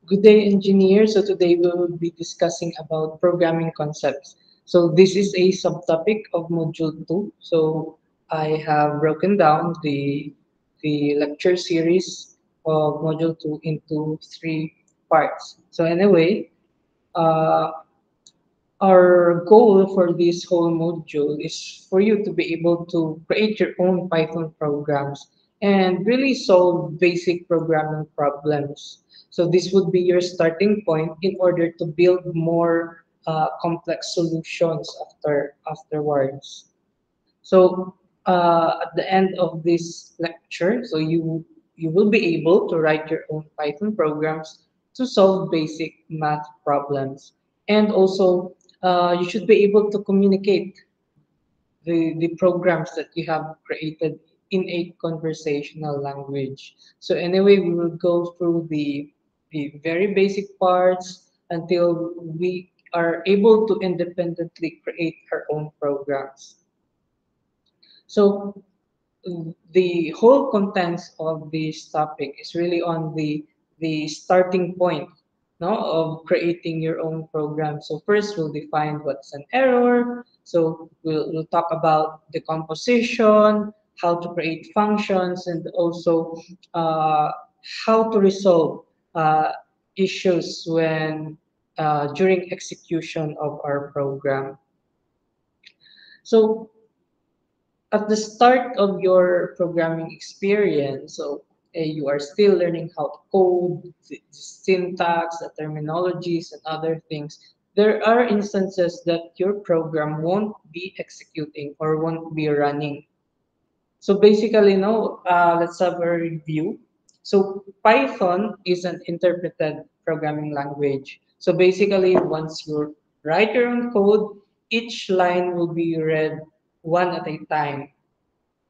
Good day, engineer. So today we will be discussing about programming concepts. So this is a subtopic of Module 2. So I have broken down the lecture series of Module 2 into three parts. So anyway, uh, our goal for this whole module is for you to be able to create your own Python programs and really solve basic programming problems. So this would be your starting point in order to build more complex solutions afterwards. So at the end of this lecture, so you will be able to write your own Python programs to solve basic math problems, and also you should be able to communicate the programs that you have created in a conversational language. So anyway, we will go through the very basic parts until we are able to independently create our own programs. So the whole contents of this topic is really on the starting point, no, of creating your own program. So first we'll define what's an error. So we'll talk about the composition, how to create functions, and also uh, how to resolve uh, issues when during execution of our program. So at the start of your programming experience, so you are still learning how to code, the syntax, the terminologies, and other things. There are instances that your program won't be executing or won't be running. So basically, no, let's have a review. So Python is an interpreted programming language. So basically, once you write your own code, each line will be read one at a time.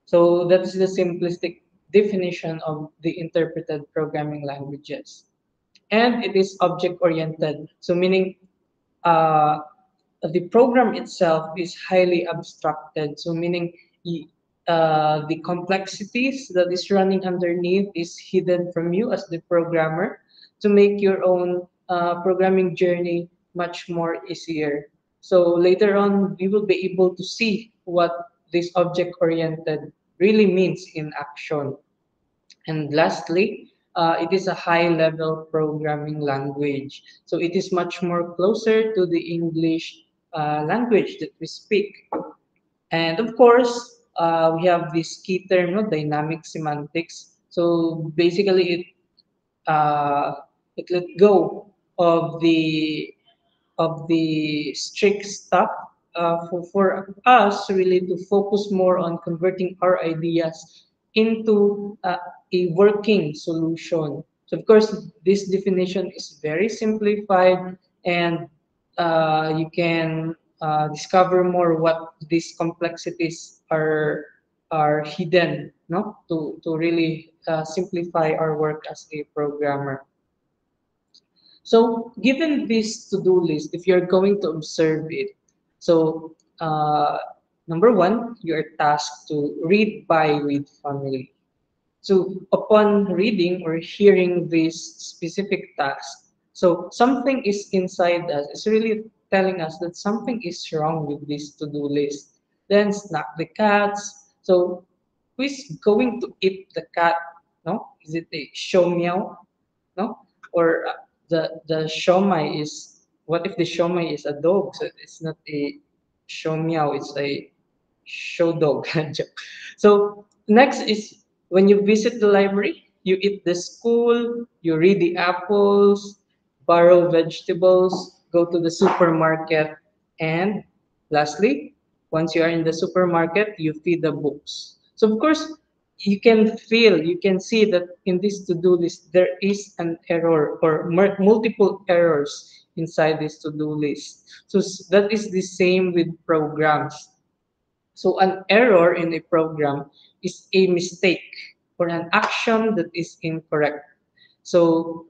So that is the simplistic definition of the interpreted programming languages. And it is object oriented. So meaning uh, the program itself is highly abstracted. So meaning the complexities that is running underneath is hidden from you as the programmer to make your own programming journey much more easier. So later on, we will be able to see what this object oriented really means in action. And lastly, it is a high level programming language. So it is much more closer to the English language that we speak. And of course, we have this key term, no, dynamic semantics. So basically, uh, it let go of the strict stuff for us really to focus more on converting our ideas into a working solution. So of course, this definition is very simplified, and you can discover more what these complexities are hidden, no, to really simplify our work as a programmer. So, given this to-do list, if you're going to observe it, so number one, you're tasked to read by with family. So, upon reading or hearing this specific task, so something is inside us. It's really telling us that something is wrong with this to-do list. Then snap the cats. So, who is going to eat the cat? No, is it a show meow? No, or the shomai is, what if the shomai is a dog, so it's not a show meow, it's a show dog. Joke. So next is when you visit the library, you eat the school, you read the apples, borrow vegetables, go to the supermarket, and lastly, once you are in the supermarket, you feed the books. So of course, you can see that in this to-do list, there is an error or multiple errors inside this to-do list. So that is the same with programs. So an error in a program is a mistake or an action that is incorrect. So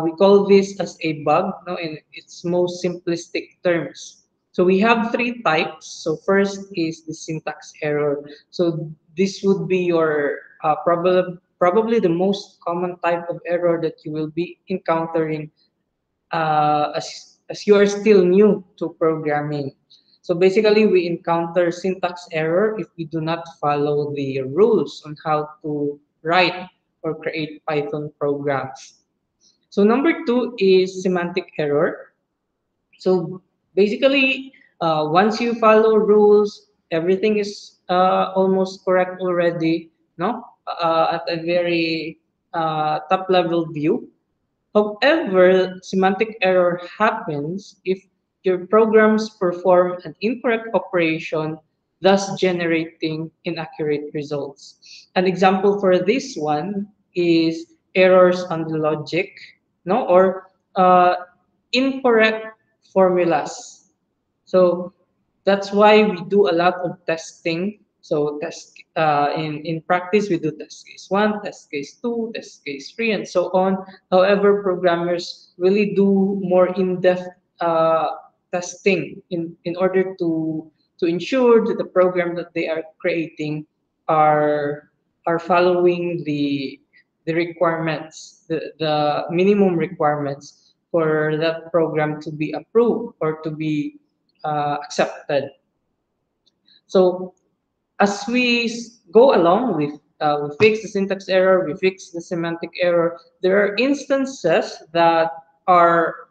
we call this as a bug, no, in its most simplistic terms. So we have three types. So first is the syntax error. So this would be your probably the most common type of error that you will be encountering as you are still new to programming. So basically, we encounter syntax error if we do not follow the rules on how to write or create Python programs. So number two is semantic error. So basically, once you follow rules, everything is almost correct already, no? At a very top level view. However, semantic error happens if your programs perform an incorrect operation, thus generating inaccurate results. An example for this one is errors on the logic, no, or incorrect formulas. So that's why we do a lot of testing. So in practice we do test case one, test case two, test case three, and so on. However, programmers really do more in-depth testing in order to ensure that the program that they are creating are following the requirements, the minimum requirements for that program to be approved or to be accepted. So as go along with we fix the syntax error, we fix the semantic error. There are instances that are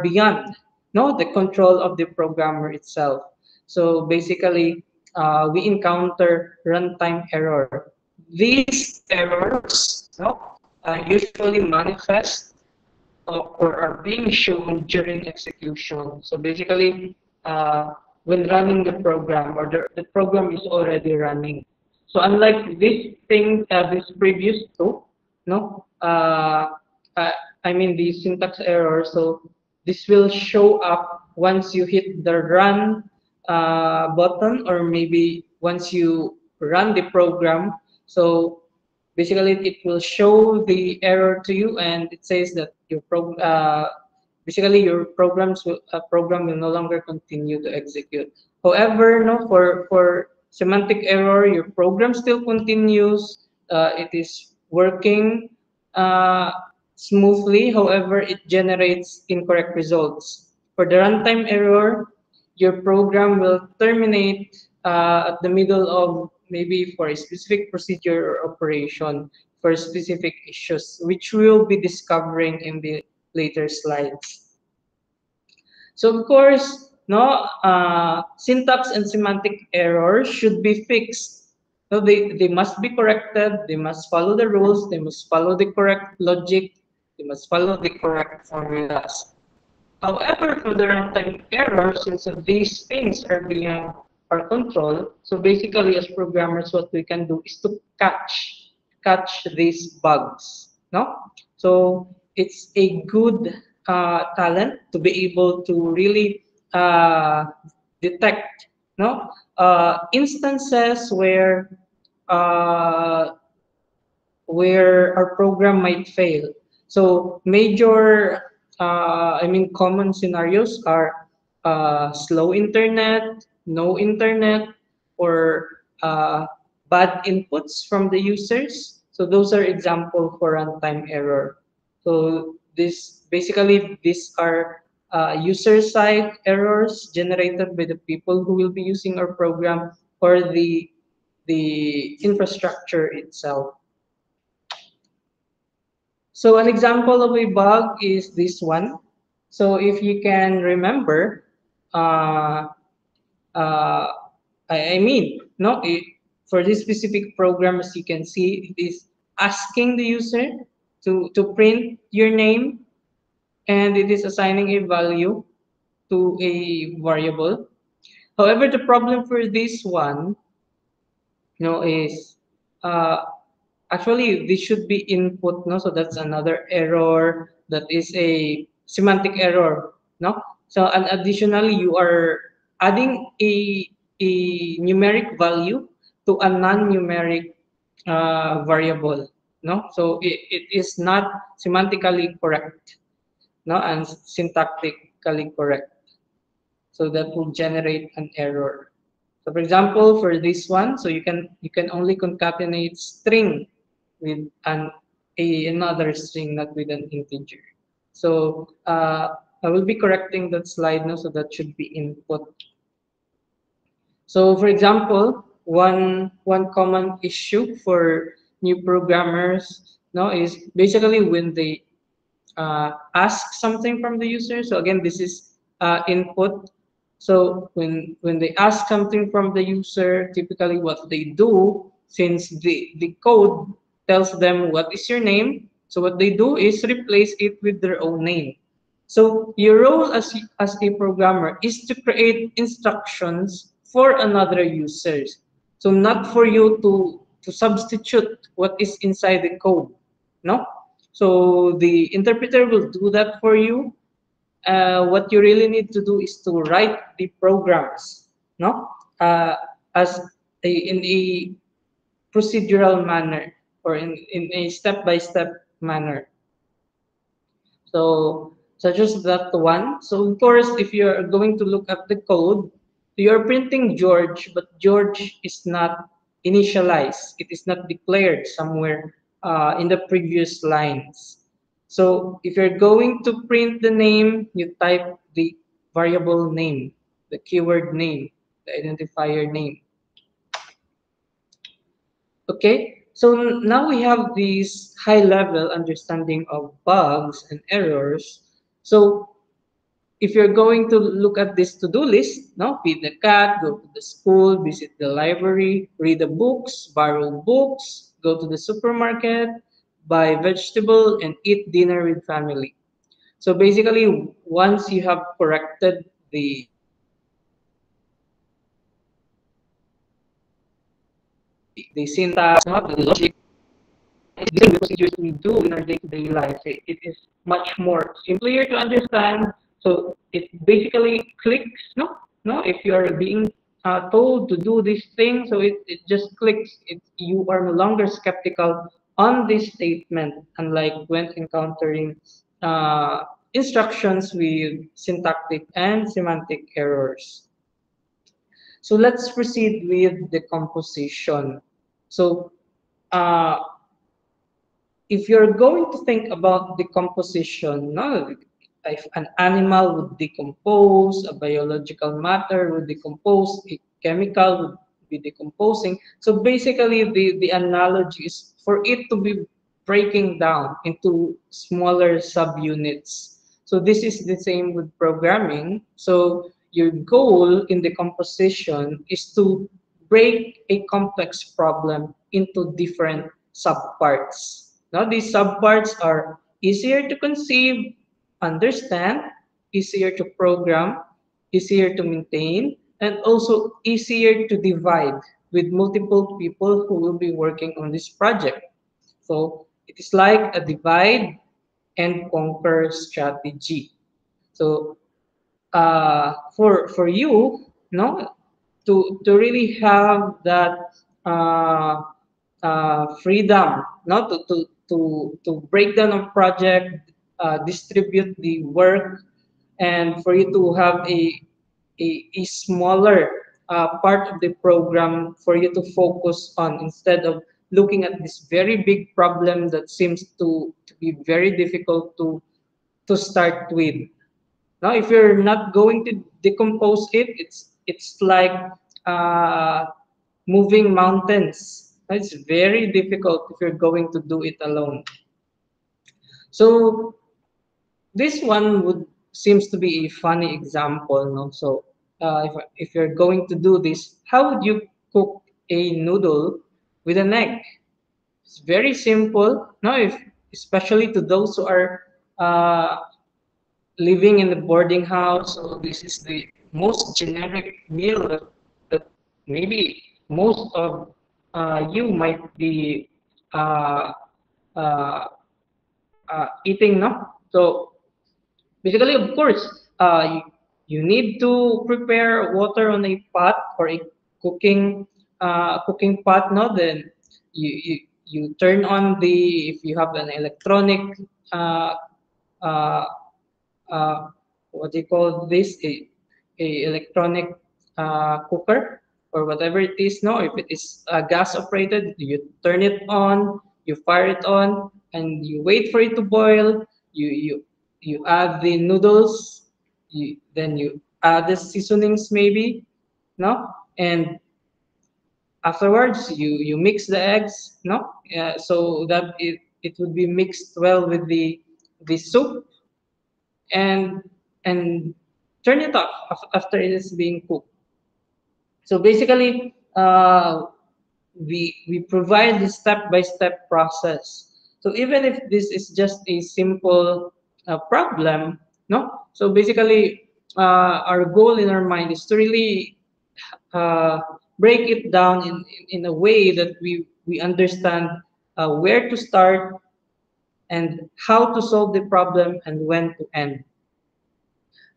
beyond no the control of the programmer itself. So basically, we encounter runtime error. These errors usually manifest or are being shown during execution. So basically, when running the program or the program is already running. So unlike this previous two, no, uh, I mean the syntax error. So this will show up once you hit the run button, or maybe once you run the program. So basically it will show the error to you, and it says that basically your program will no longer continue to execute. However, no, for semantic error, your program still continues. It is working uh, smoothly. However, it generates incorrect results. For the runtime error, your program will terminate at the middle of maybe for a specific procedure or operation for specific issues, which we'll be discovering in the later slides. So of course, no, syntax and semantic errors should be fixed. So they must be corrected, they must follow the rules, they must follow the correct logic, they must follow the correct formulas. However, for the runtime error, since these things are beyond our control, so basically as programmers, what we can do is to catch these bugs. No, so it's a good talent to be able to really detect instances uh, where our program might fail. So major, common scenarios are slow internet, no internet, or bad inputs from the users. So those are example for runtime error. So these are user side errors generated by the people who will be using our program, or the infrastructure itself. So an example of a bug is this one. So if you can remember, uh, uh, no, for this specific program, as you can see, it is asking the user to print your name, and it is assigning a value to a variable. However, the problem for this one, is uh, actually this should be input, no? So that's another error. That is a semantic error, no? So and additionally, you are adding a numeric value to a non-numeric variable, no? So it is not semantically correct, no, and syntactically correct. So that will generate an error. So for example, for this one, so you can only concatenate string with another string, not with an integer. So I will be correcting that slide now, so that should be input. So for example, one common issue for new programmers now is basically when they ask something from the user. So again, this is input. So when they ask something from the user, typically what they do, since the code tells them what is your name, so what they do is replace it with their own name. So your role as a programmer is to create instructions for another users. So not for you to substitute what is inside the code. No? So the interpreter will do that for you. What you really need to do is to write the programs, no, uh, as in a procedural manner, or in a step-by-step manner. So such as that one. So of course, if you're going to look at the code, you're printing George, but George is not initialized. It is not declared somewhere in the previous lines. So if you're going to print the name, you type the variable name, the keyword name, the identifier name. Okay, so now we have this high level understanding of bugs and errors. So if you're going to look at this to-do list, no, feed the cat, go to the school, visit the library, read the books, borrow books, go to the supermarket, buy vegetable, and eat dinner with family. So basically, once you have corrected the syntax, no, the logic, these are the procedures we do in our day-to-day life. It is much more simpler to understand. So it basically clicks, no. If you are being told to do this thing, so it just clicks. You are no longer skeptical on this statement, unlike when encountering instructions with syntactic and semantic errors. So let's proceed with the composition. So uh, if you're going to think about decomposition, no, if an animal would decompose, a biological matter would decompose, a chemical would be decomposing. So basically, the analogy is for it to be breaking down into smaller subunits. So this is the same with programming. So your goal in the composition is to break a complex problem into different subparts. Now, these subparts are easier to conceive, understand, easier to program, easier to maintain, and also easier to divide with multiple people who will be working on this project. So it is like a divide and conquer strategy. So for you, no, to really have that freedom, no, to break down a project, distribute the work, and for you to have a smaller part of the program for you to focus on, instead of looking at this very big problem that seems to be very difficult to start with. Now, if you're not going to decompose it, it's like uh, moving mountains. It's very difficult if you're going to do it alone. So this one would seems to be a funny example, no? So if you're going to do this, how would you cook a noodle with an egg? It's very simple. No, if especially to those who are uh, living in the boarding house. So this is the most generic meal that maybe most of you might be uh, uh, eating, no? So basically, of course, you need to prepare water on a pot or a cooking pot, no? Then you turn on the, if you have an electronic uh, uh, uh, what do you call this, a electronic cooker or whatever it is. No, if it is gas operated, you turn it on, you fire it on, and you wait for it to boil. You you add the noodles, then you add the seasonings maybe, no, and afterwards you mix the eggs, no, so that it would be mixed well with the soup, and and turn it off after it is being cooked. So basically, we provide the step-by-step process. So even if this is just a simple problem, no. So basically, our goal in our mind is to really uh, break it down in a way that we understand where to start and how to solve the problem and when to end.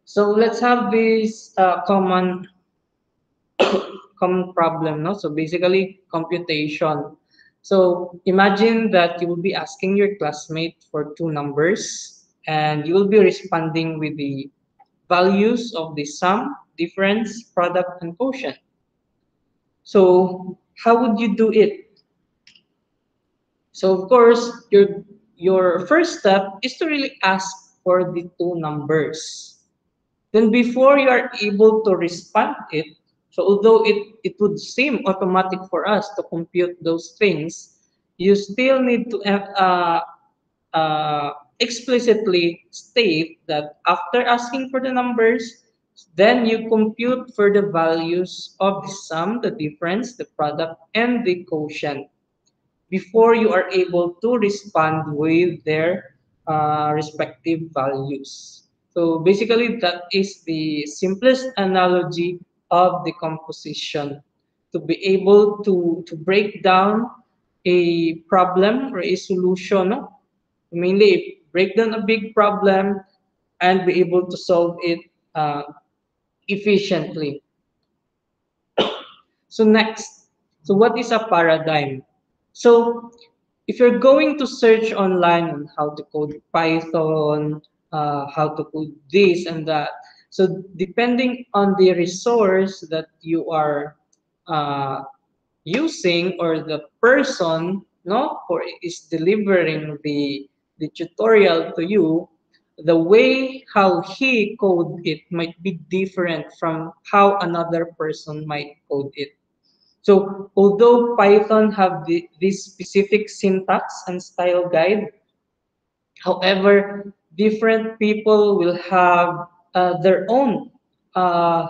So let's have this common problem, no? So basically computation. So imagine that you will be asking your classmate for two numbers and you will be responding with the values of the sum, difference, product, and quotient. So how would you do it? So of course, your first step is to really ask for the two numbers. Then before you are able to respond it, so although it would seem automatic for us to compute those things, you still need to explicitly state that after asking for the numbers, then you compute for the values of the sum, the difference, the product, and the quotient before you are able to respond with their respective values. So basically, that is the simplest analogy of the composition. To be able to break down a problem or a solution, no? Mainly break down a big problem and be able to solve it uh, efficiently. So next, so what is a paradigm? So if you're going to search online on how to code Python, how to code this and that, so depending on the resource that you are uh, using or the person no who is delivering the tutorial to you, the way how he code it might be different from how another person might code it. So although Python have this specific syntax and style guide, however, different people will have their own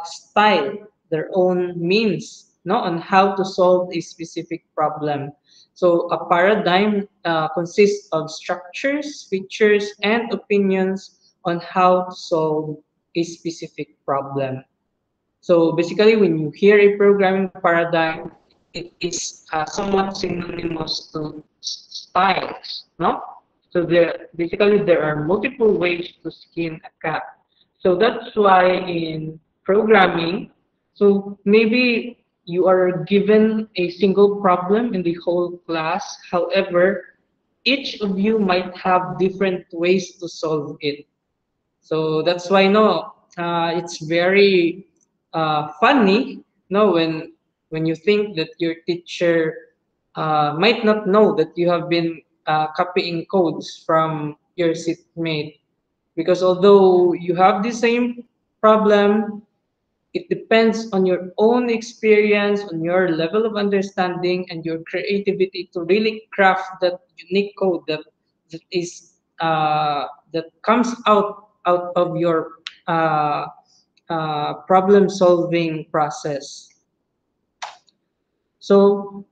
style, their own means, no, on how to solve a specific problem. So a paradigm consists of structures, features, and opinions on how to solve a specific problem. So basically, when you hear a programming paradigm, it is somewhat synonymous to styles, no? So there are multiple ways to skin a cat. So that's why in programming, so maybe you are given a single problem in the whole class. However, each of you might have different ways to solve it. So that's why no, it's very funny no when you think that your teacher might not know that you have been copying codes from your seatmate, because although you have the same problem, it depends on your own experience, on your level of understanding, and your creativity to really craft that unique code that is that comes out of your problem solving process. So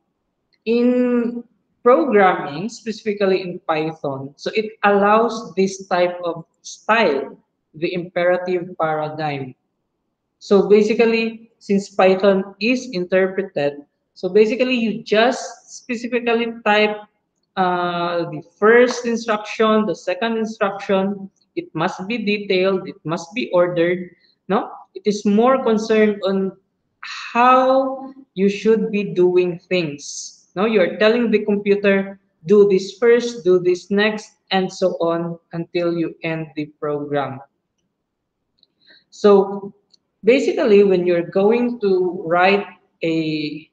in programming, specifically in Python, so it allows this type of style, the imperative paradigm. So basically, since Python is interpreted, so basically you just specifically type the first instruction, the second instruction. It must be detailed. It must be ordered. No, it is more concerned on how you should be doing things. No, you're telling the computer, do this first, do this next, and so on until you end the program. So basically, when you're going to write a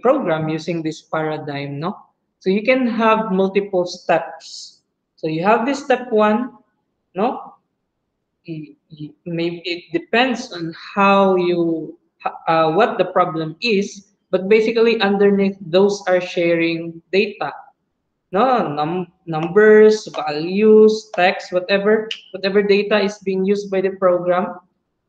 program using this paradigm, no, so you can have multiple steps. So you have this step one, no? Maybe it depends on how you what the problem is, but basically underneath those are sharing data, no, numbers, values, text, whatever data is being used by the program.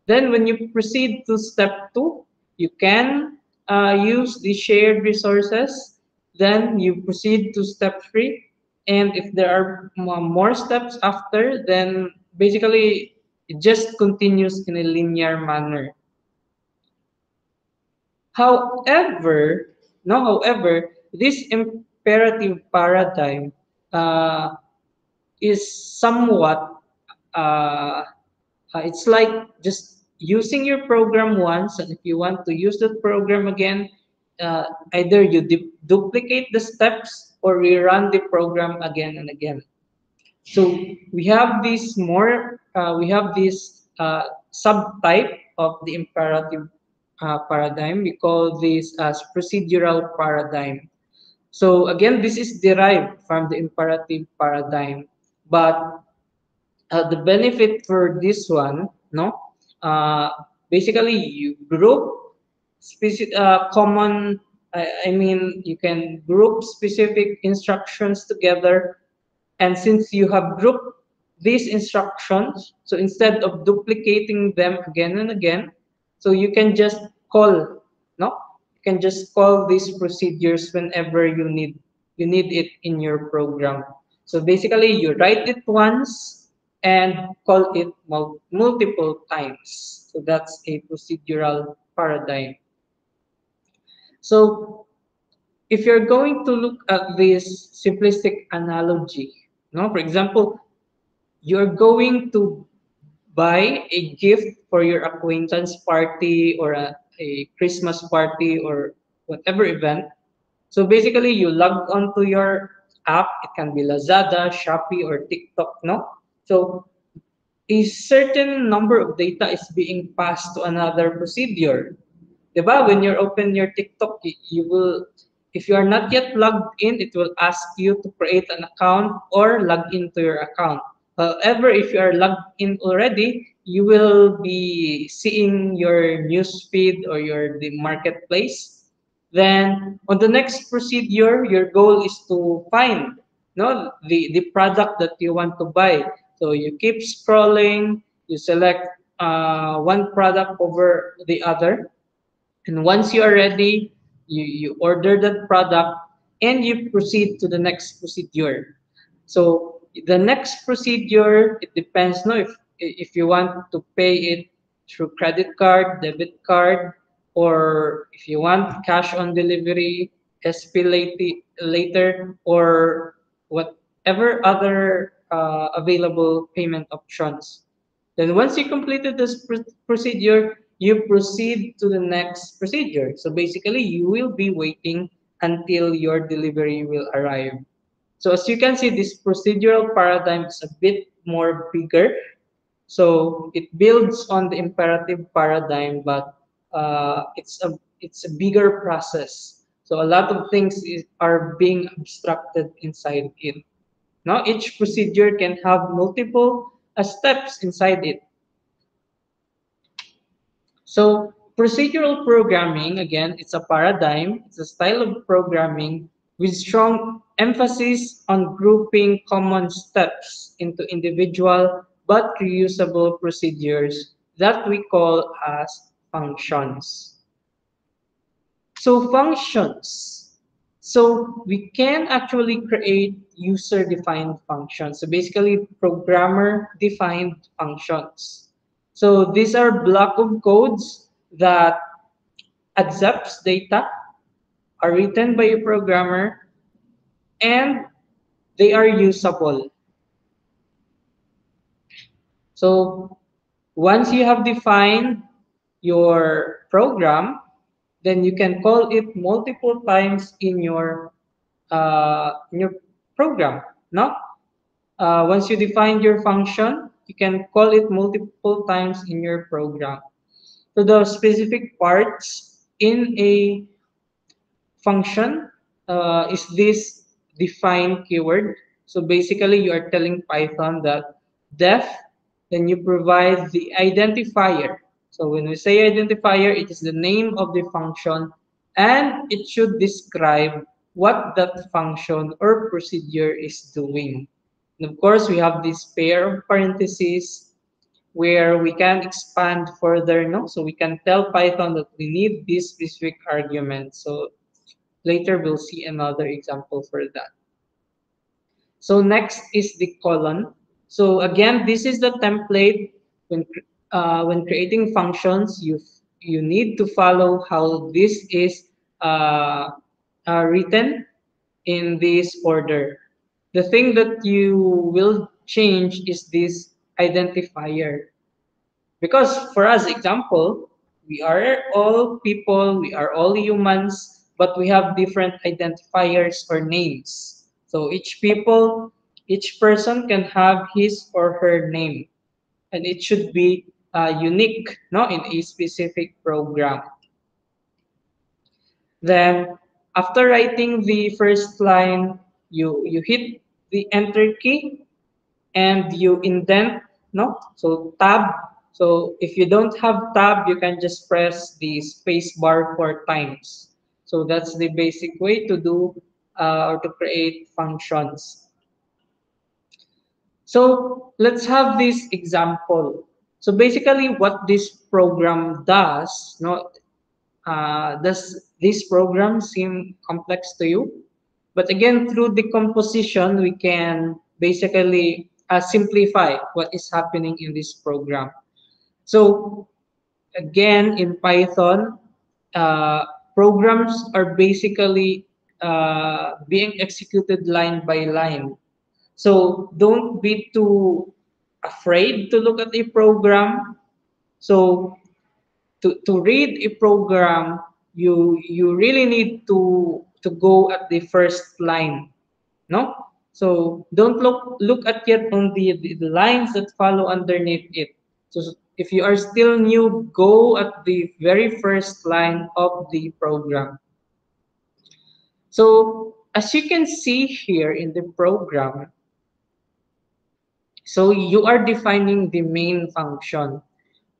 Then when you proceed to step two, you can use the shared resources. Then you proceed to step three, and if there are more steps after, then basically it just continues in a linear manner. However, no, however, this imperative paradigm uh, is somewhat it's like just using your program once, and if you want to use that program again, either you duplicate the steps or rerun the program again and again. So we have this subtype of the imperative paradigm. We call this as procedural paradigm. So again, this is derived from the imperative paradigm, but the benefit for this one, no, uh, basically you group specific common. I mean, you can group specific instructions together, and since you have grouped these instructions, so instead of duplicating them again and again, so you can just call, no, you can just call these procedures whenever you need it in your program. So basically, you write it once and call it multiple times. So that's a procedural paradigm. So if you're going to look at this simplistic analogy, no, for example, you're going to buy a gift for your acquaintance party or a Christmas party or whatever event. So basically, you log onto your app. It can be Lazada, Shopee, or TikTok, no? So a certain number of data is being passed to another procedure. Diba? When you open your TikTok, you will, if you are not yet logged in, it will ask you to create an account or log into your account. However, if you are logged in already, you will be seeing your news feed or the marketplace. Then on the next procedure, your goal is to find, no, the product that you want to buy. So you keep scrolling, you select one product over the other, and once you are ready, you order that product and you proceed to the next procedure. So the next procedure, it depends, no, if you want to pay it through credit card, debit card, or if you want cash on delivery, SP later, or whatever other available payment options. Then once you completed this procedure, you proceed to the next procedure. So basically, you will be waiting until your delivery will arrive. So as you can see, this procedural paradigm is a bit more bigger. So it builds on the imperative paradigm, but it's a bigger process. So a lot of things are being abstracted inside it. Now each procedure can have multiple steps inside it. So procedural programming, again, it's a paradigm, it's a style of programming with strong emphasis on grouping common steps into individual but reusable procedures that we call as functions. So functions. So we can actually create user-defined functions. So basically programmer-defined functions. So these are block of codes that accepts data, are written by a programmer, and they are usable. So once you have defined your program, then you can call it multiple times in your program. No, once you define your function, you can call it multiple times in your program. So the specific parts in a function is this define keyword. So basically, you are telling Python that def, then you provide the identifier. So when we say identifier, it is the name of the function, and it should describe what that function or procedure is doing. And of course, we have this pair of parentheses where we can expand further, no? So we can tell Python that we need this specific argument. So later we'll see another example for that. So next is the colon. So again, this is the template. When creating functions, you need to follow how this is written in this order. The thing that you will change is this identifier. Because for us, example, we are all people, we are all humans, but we have different identifiers or names. So each person can have his or her name, and it should be unique, no, in a specific program. Then, after writing the first line, you hit the enter key and you indent, no? So tab. So if you don't have tab, you can just press the space bar 4 times. So that's the basic way to do or to create functions. So let's have this example. So basically what this program does, no, does this program seem complex to you? But again, through decomposition, we can basically simplify what is happening in this program. So again, in Python, uh, programs are basically being executed line by line. So don't be too afraid to look at a program. So to read a program, you really need to go at the first line, no? So don't look at yet on the lines that follow underneath it. So if you are still new, go at the very first line of the program. So as you can see here in the program, so you are defining the main function.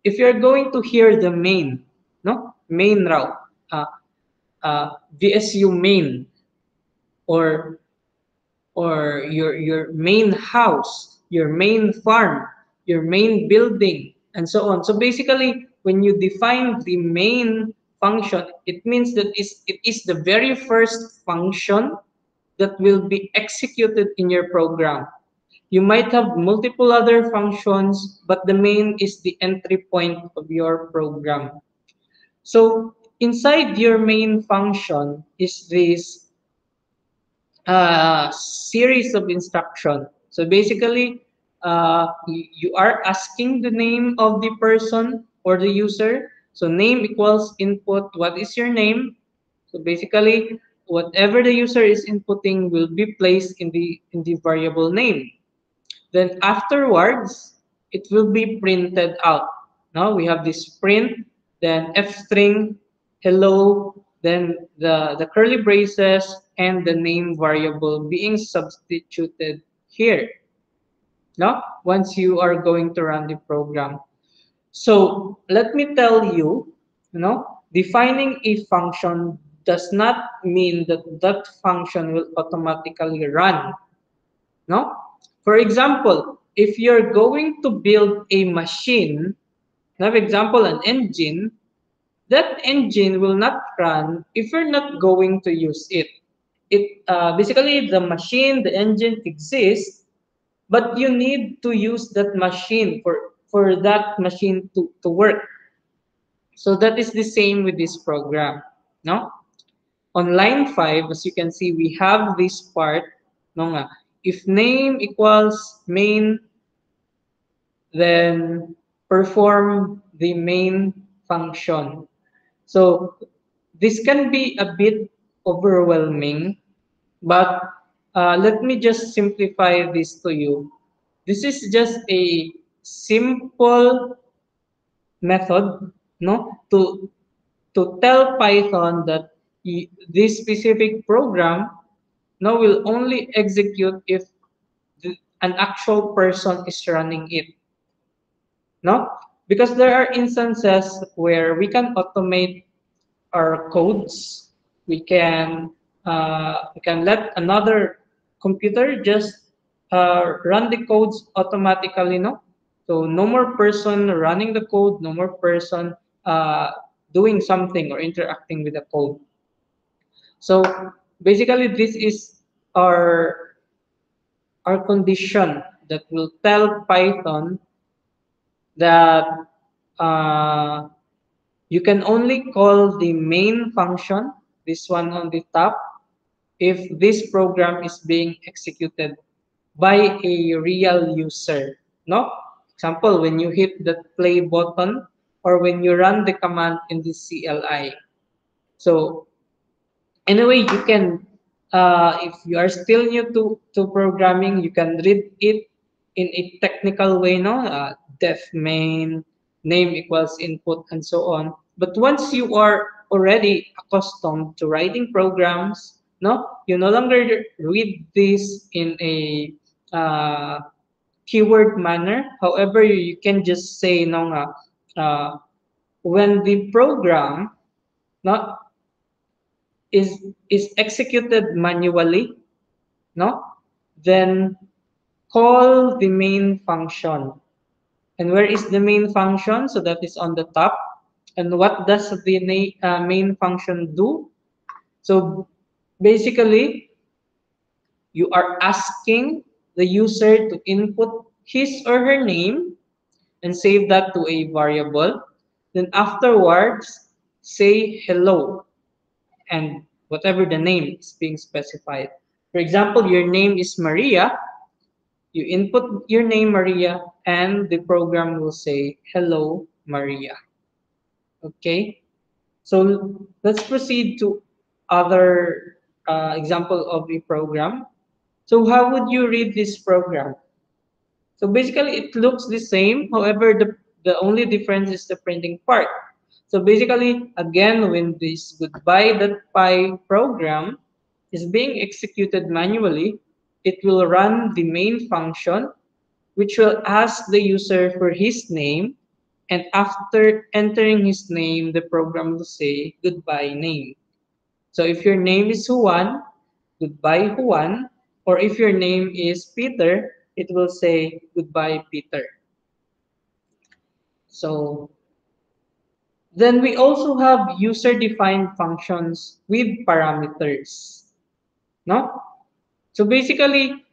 If you're going to hear the main, no, main route, uh, VSU main, or your main house, your main farm, your main building, and so on. So basically, when you define the main function, it means that it is the very first function that will be executed in your program. You might have multiple other functions, but the main is the entry point of your program. So inside your main function is this series of instruction. So basically, you are asking the name of the person or the user. So name equals input. What is your name? So basically, whatever the user is inputting will be placed in the variable name. Then afterwards, it will be printed out. Now we have this print, then f string, hello, then the curly braces, and the name variable being substituted here. Now, once you are going to run the program. So let me tell you, defining a function does not mean that that function will automatically run. No? For example, if you're going to build a machine, for example, an engine, that engine will not run if you're not going to use it. Basically the machine, the engine exists, but you need to use that machine for that machine to work. So that is the same with this program. No? On line 5, as you can see, we have this part. No nga, if name equals main, then perform the main function. So this can be a bit overwhelming, but let me just simplify this to you. This is just a simple method, no, to tell Python that this specific program, no, will only execute if an actual person is running it, no? Because there are instances where we can automate our codes. We can let another computer just run the codes automatically, no? So no more person running the code, no more person uh, doing something or interacting with the code. So basically, this is our our condition that will tell Python that uh, you can only call the main function, this one on the top, if this program is being executed by a real user. No? Example, when you hit the play button or when you run the command in the CLI. So anyway, you can, if you are still new to programming, you can read it in a technical way, no? Def main, name equals input, and so on. But once you are already accustomed to writing programs, no, you no longer read this in a keyword manner. However, you can just say, no, when the program, no, is is executed manually, no, then call the main function. And where is the main function? So that is on the top. And what does the main function do? So basically, you are asking the user to input his or her name and save that to a variable. Then afterwards, say hello and whatever the name is being specified. For example, your name is Maria. You input your name, Maria, and the program will say, hello, Maria. Okay, so let's proceed to other example of a program. So how would you read this program? So basically, it looks the same. However, the only difference is the printing part. So basically, again, when this goodbye.py program is being executed manually, it will run the main function, which will ask the user for his name. And after entering his name, the program will say goodbye name. So if your name is Juan, goodbye Juan. Or if your name is Peter, it will say goodbye Peter. So then we also have user-defined functions with parameters. No? So basically,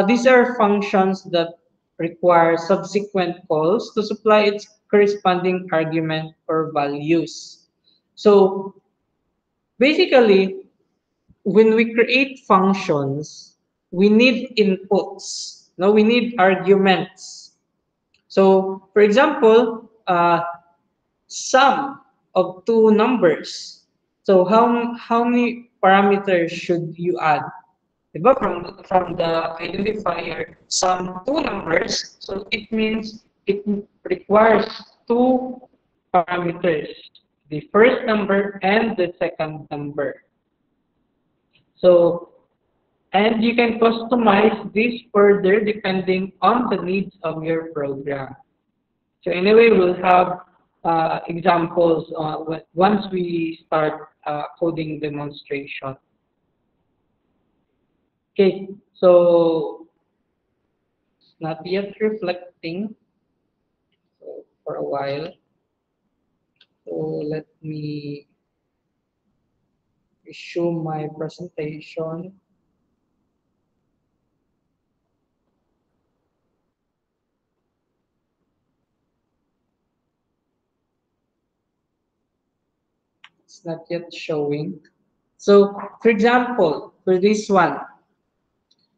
these are functions that require subsequent calls to supply its corresponding argument or values. So basically, when we create functions, we need inputs. No, we need arguments. So, for example, sum of two numbers. So, how many parameters should you add? Diba? From the identifier sum two numbers, so it means it requires two parameters, the first number and the second number. So, and you can customize this further depending on the needs of your program. So anyway, we'll have examples once we start coding demonstration. Okay, so it's not yet reflecting for a while. So let me resume my presentation. It's not yet showing. So for example, for this one,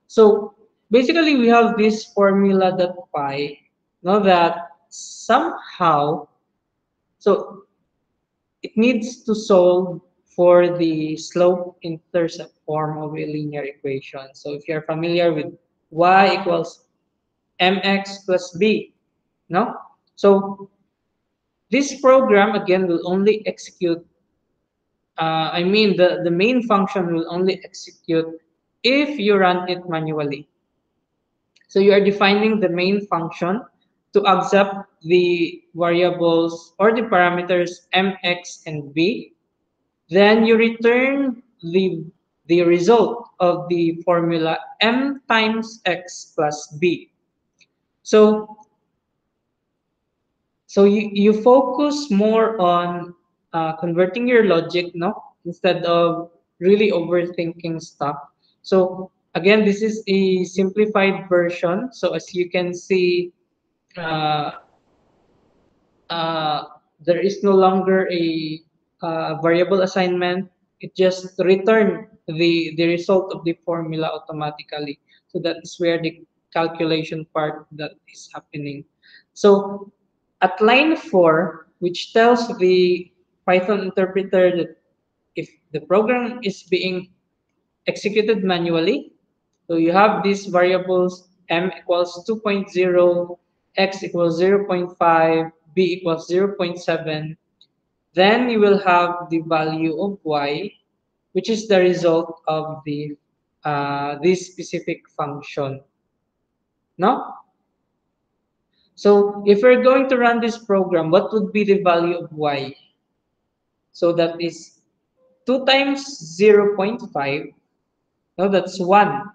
so basically we have this formula.py, know that somehow, so it needs to solve for the slope-intercept form of a linear equation. So if you're familiar with y equals mx plus b, no? So this program again will only execute, the main function will only execute if you run it manually. So you are defining the main function to accept the variables or the parameters mx and b. Then you return the result of the formula m times x plus b. So you focus more on converting your logic, no, instead of really overthinking stuff. So again, this is a simplified version. So as you can see, uh, uh, there is no longer a variable assignment. It just return the result of the formula automatically. So that's where the calculation part that is happening. So at line 4, which tells the Python interpreter that if the program is being executed manually, so you have these variables m equals 2.0, x equals 0.5, b equals 0.7. Then you will have the value of y, which is the result of the this specific function. No? So if we're going to run this program, what would be the value of y? So that is 2 times 0.5. No, that's 1.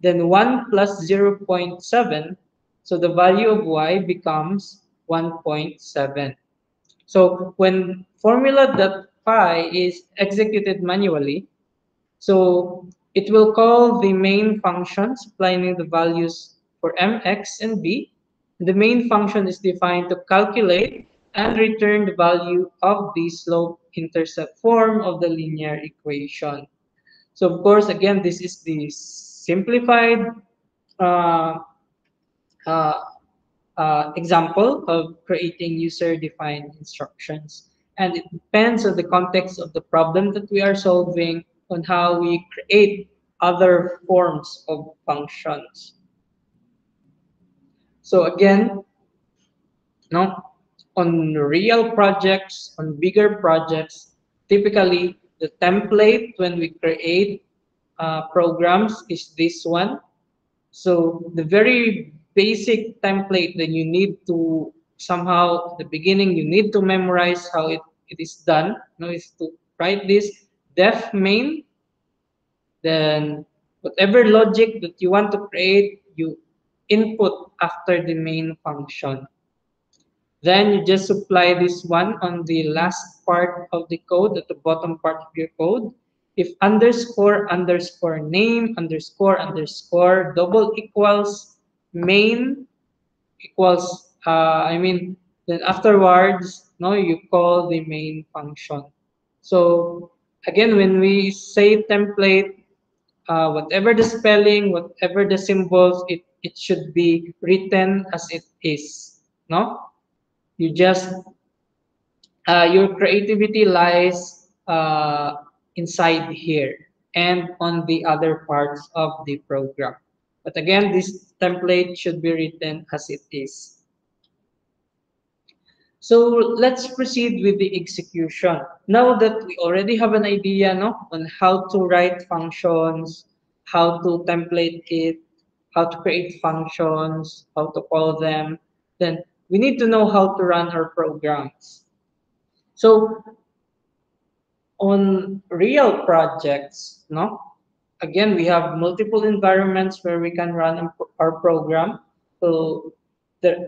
Then 1 plus 0.7. So the value of y becomes 1.7. So when formula.py is executed manually, so it will call the main function supplying the values for mx and b. The main function is defined to calculate and return the value of the slope-intercept form of the linear equation. So of course, again, this is the simplified uh, uh, example of creating user-defined instructions. And it depends on the context of the problem that we are solving on how we create other forms of functions. So again, no, on real projects, on bigger projects, typically the template when we create programs is this one. So the very basic template that you need to somehow at the beginning you need to memorize how it is done. You know, is to write this def main, then whatever logic that you want to create, you input after the main function. Then you just supply this one on the last part of the code, at the bottom part of your code. If underscore underscore name underscore underscore double equals main equals, then afterwards, no, you call the main function. So again, when we say template, whatever the spelling, whatever the symbols, it should be written as it is. No, you just your creativity lies inside here and on the other parts of the program. But again, this template should be written as it is. So let's proceed with the execution. Now that we already have an idea, no, on how to write functions, how to template it, how to create functions, how to call them, then we need to know how to run our programs. So on real projects, no, again, we have multiple environments where we can run our program. So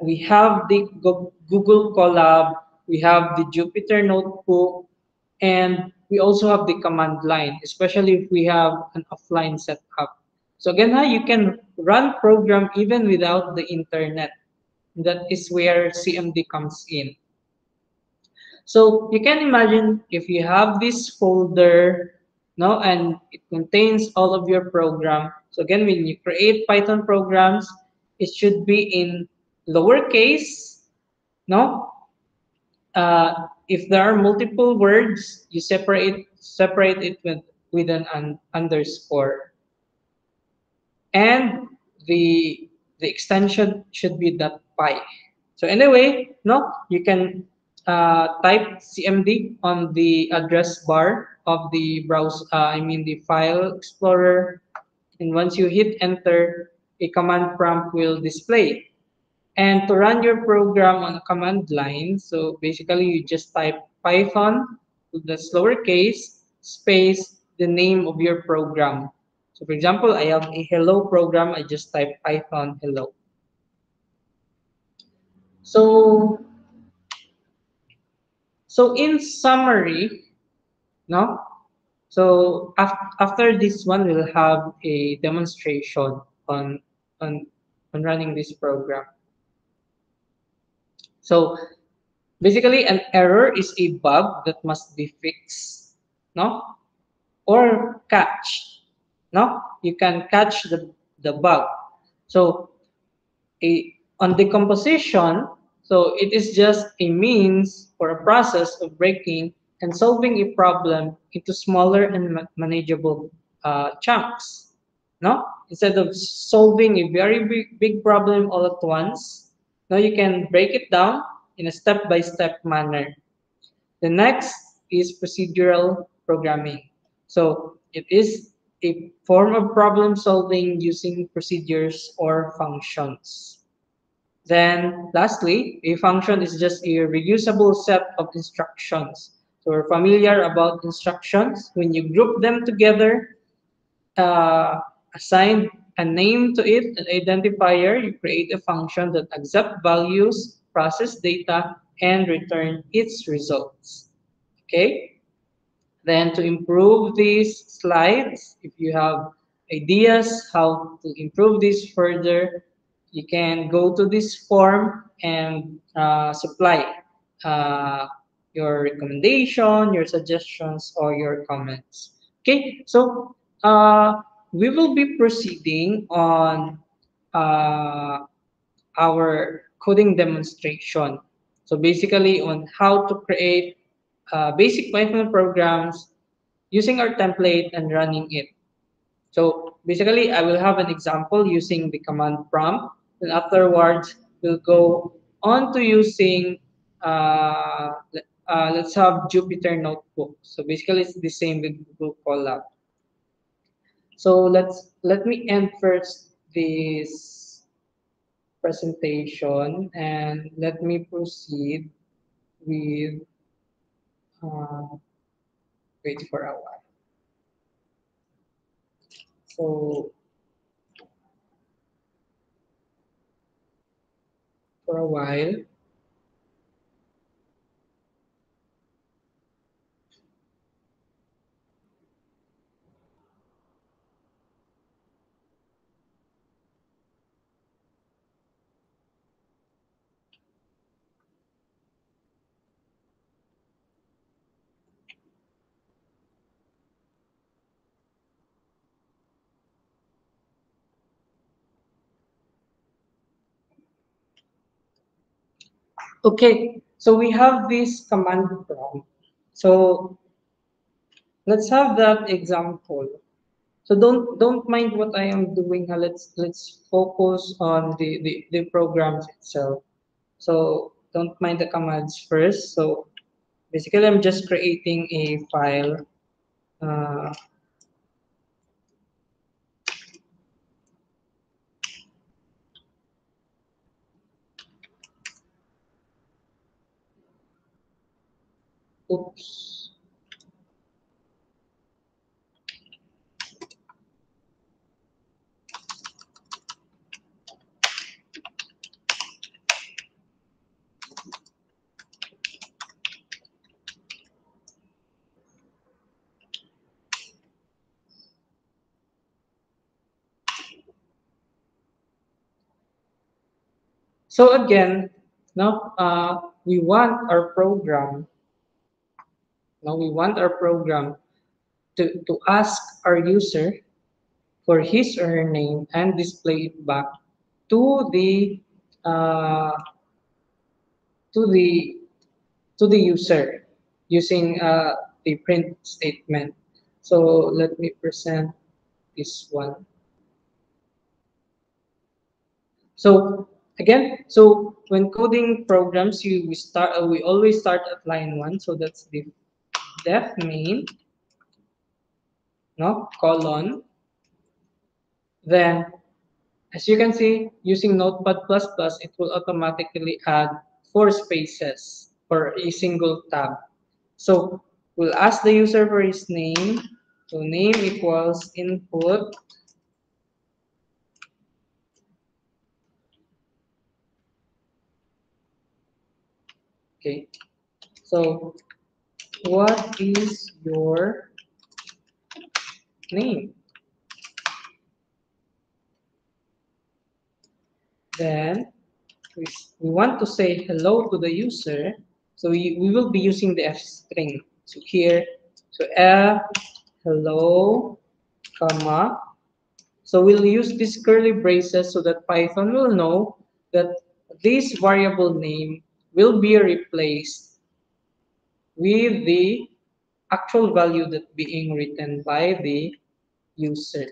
we have the Google Colab, we have the Jupyter Notebook, and we also have the command line, especially if we have an offline setup. So again, you can run program even without the internet. That is where CMD comes in. So you can imagine if you have this folder, no, and it contains all of your program. So again, when you create Python programs, it should be in lowercase, no. If there are multiple words, you separate it with an underscore, and the extension should be .py. So anyway, no, you can type CMD on the address bar of the browse. The file explorer, and once you hit enter, a command prompt will display. And to run your program on a command line, so basically you just type Python to the lowercase space the name of your program. So for example, I have a hello program, I just type Python hello. So in summary, no? So after this one, we'll have a demonstration on on on running this program. So basically, an error is a bug that must be fixed, no, or catch, no. You can catch the bug. So on decomposition, so it is just a means or a process of breaking and solving a problem into smaller and manageable chunks. No, instead of solving a very big problem all at once, now you can break it down in a step-by-step manner. The next is procedural programming. So it is a form of problem solving using procedures or functions. Then lastly, a function is just a reusable set of instructions. So we're familiar about instructions. When you group them together, uh, assign a name to it, an identifier, you create a function that accepts values, process data, and return its results. Okay? Then to improve these slides, if you have ideas how to improve this further, you can go to this form and supply uh, your recommendation, your suggestions, or your comments. Okay, so we will be proceeding on uh, our coding demonstration. So basically on how to create basic Python programs using our template and running it. So basically I will have an example using the command prompt, and afterwards we'll go on to using let's have Jupyter Notebook. So basically it's the same with Google Colab. So let me end first this presentation and let me proceed with uh, wait for a while. So for a while. Okay, so we have this command prompt. So let's have that example. So don't mind what I am doing. Let's focus on the programs itself. So don't mind the commands first. So basically, I'm just creating a file. Uh, oops. So again, no, we want our program. Now we want our program to ask our user for his or her name and display it back to uh, to the to the user using the print statement. So let me present this one. So again, so when coding programs, we always start at line one. So that's the def main, no, colon, then As you can see, using Notepad++, it will automatically add 4 spaces for a single tab. So we'll ask the user for his name. So name equals input. Okay. So what is your name? Then we want to say hello to the user. So we will be using the F string. So here, so F, hello, comma. So we'll use these curly braces so that Python will know that this variable name will be replaced with the actual value that being written by the user.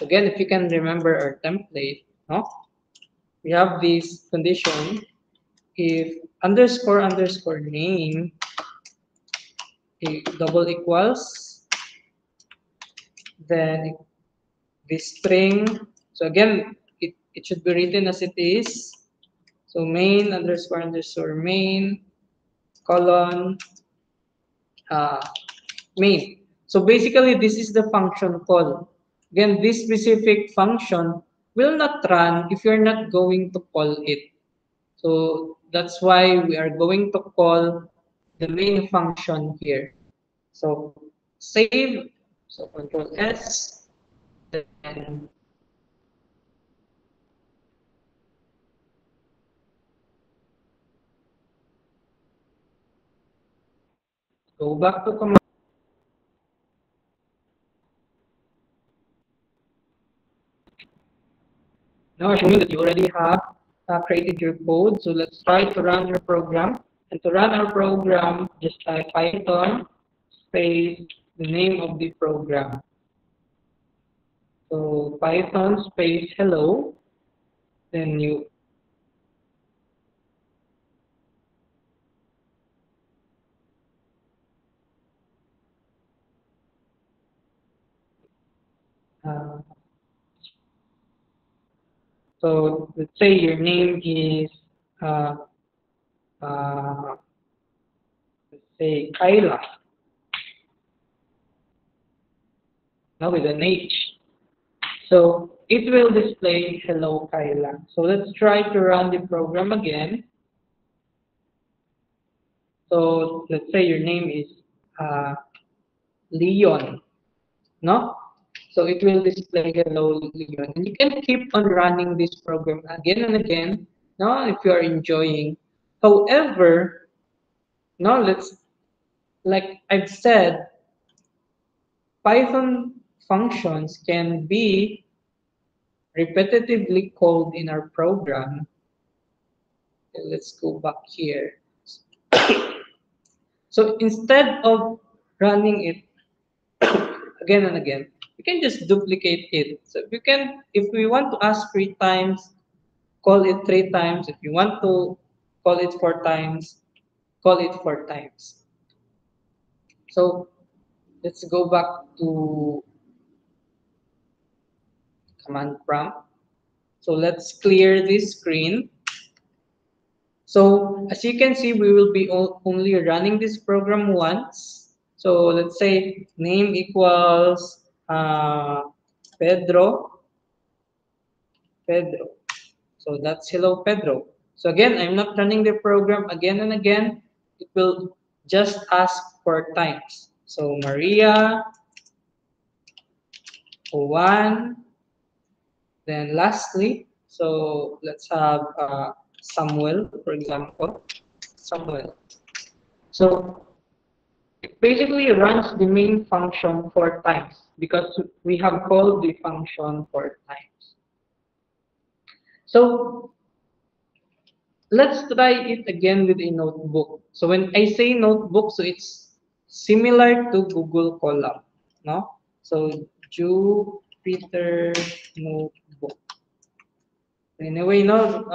Again, if you can remember our template, no? We have this condition if underscore underscore name double equals, then the string, so again, it should be written as it is. So main underscore underscore main colon main. So basically, this is the function call. Again, this specific function will not run if you're not going to call it. So that's why we are going to call the main function here. So save, so Control S, then go back to command. Now assuming that you already have created your code, so let's try to run your program. And to run our program, just type Python space the name of the program. So Python space hello, then you uh, so let's say your name is uh, uh, let's say Kyla, now with an H. So it will display hello Kyla. So let's try to run the program again. So let's say your name is uh, Leon, no? So it will display hello Leon. And you can keep on running this program again and again, no, if you are enjoying. However, no, like I've said, Python functions can be repetitively called in our program. Let's go back here. So instead of running it again and again, we can just duplicate it. So if we want to ask 3 times, call it 3 times. If you want to call it 4 times, call it 4 times. So let's go back to command prompt. So let's clear this screen. So as you can see, we will be only running this program once. So let's say name equals Pedro. Pedro. So that's hello Pedro. So again, I'm not running the program again and again. It will just ask 4 times. So Maria, Juan, then lastly, so let's have Samuel, for example. Samuel. So it basically runs the main function 4 times because we have called the function 4 times. So let's try it again with a notebook. So when I say notebook, so it's similar to Google Column, no? So Jupyter Notebook. Anyway, no,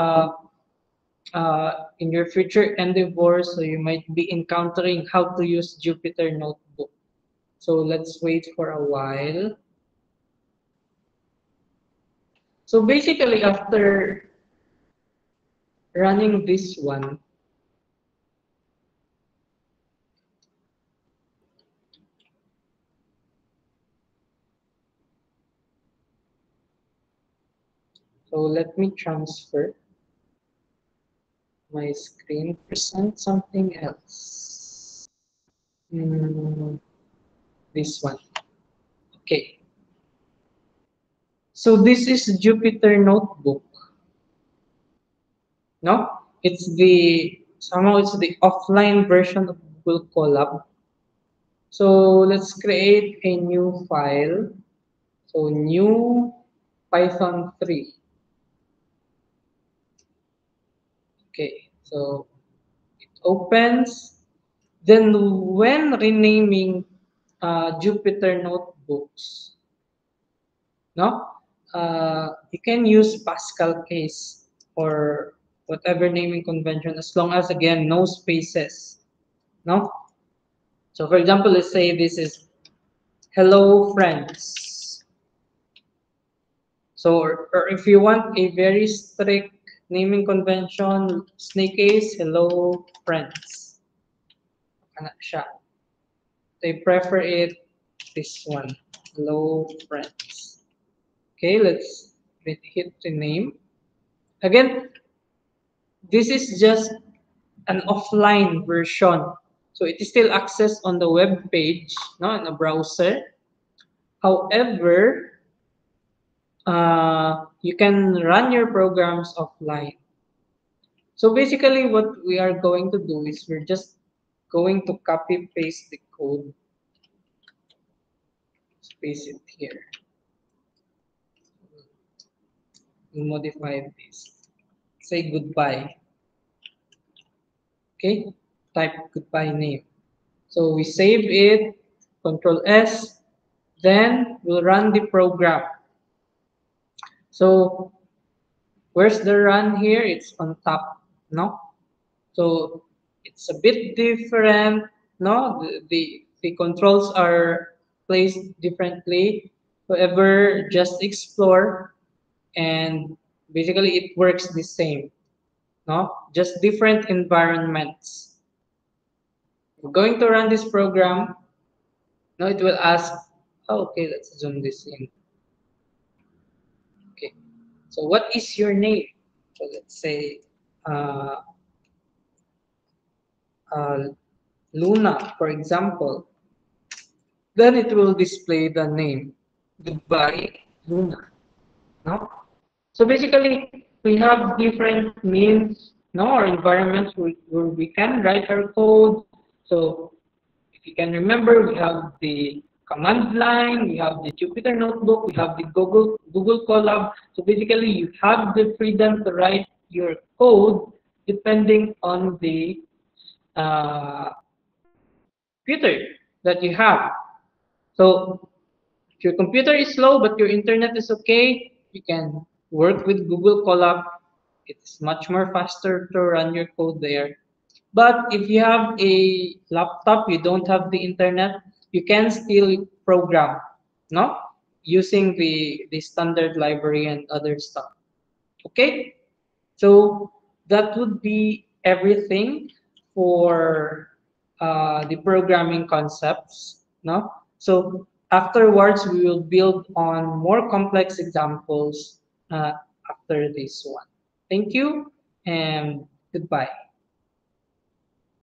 in your future endeavors, so you might be encountering how to use Jupyter Notebook. So let's wait for a while. So basically, after running this one, so let me transfer my screen, present something else. This one. Okay. So this is Jupyter Notebook. No, it's the somehow it's the offline version of Google Colab. So let's create a new file. So new Python 3. Okay, so it opens. Then when renaming Jupyter Notebooks, no, you can use Pascal case or whatever naming convention as long as again no spaces, no. So for example, let's say this is hello friends. So or if you want a very strict naming convention, snake case, hello friends. Ano siya. They prefer it this one, hello friends. Okay, let's hit the name. Again, this is just an offline version. So it is still accessed on the web page, no, in a browser. However, you can run your programs offline. So basically what we are going to do is we're just going to copy paste the code. Let's paste it here. We'll modify this. Say goodbye. Okay, type goodbye name. So we save it, Control S, then we'll run the program. So where's the run here? It's on top, no? So it's a bit different, no? The controls are placed differently. However, just explore and basically it works the same, no? Just different environments. We're going to run this program. Now it will ask, oh, okay, let's zoom this in. Okay, so what is your name? So let's say uh, uh, Luna, for example. Then it will display the name. Goodbye, Luna. No? So basically, we have different means, no, or environments where we can write our code. So if you can remember, we have the command line, we have the Jupyter Notebook, we have the Google Colab. So basically, you have the freedom to write your code depending on the uh, computer that you have. So if your computer is slow but your internet is okay, you can work with Google Colab. It's much more faster to run your code there. But if you have a laptop, you don't have the internet, you can still program, no? Using the standard library and other stuff. Okay? So that would be everything for the programming concepts, no? So afterwards, we will build on more complex examples after this one. Thank you and goodbye.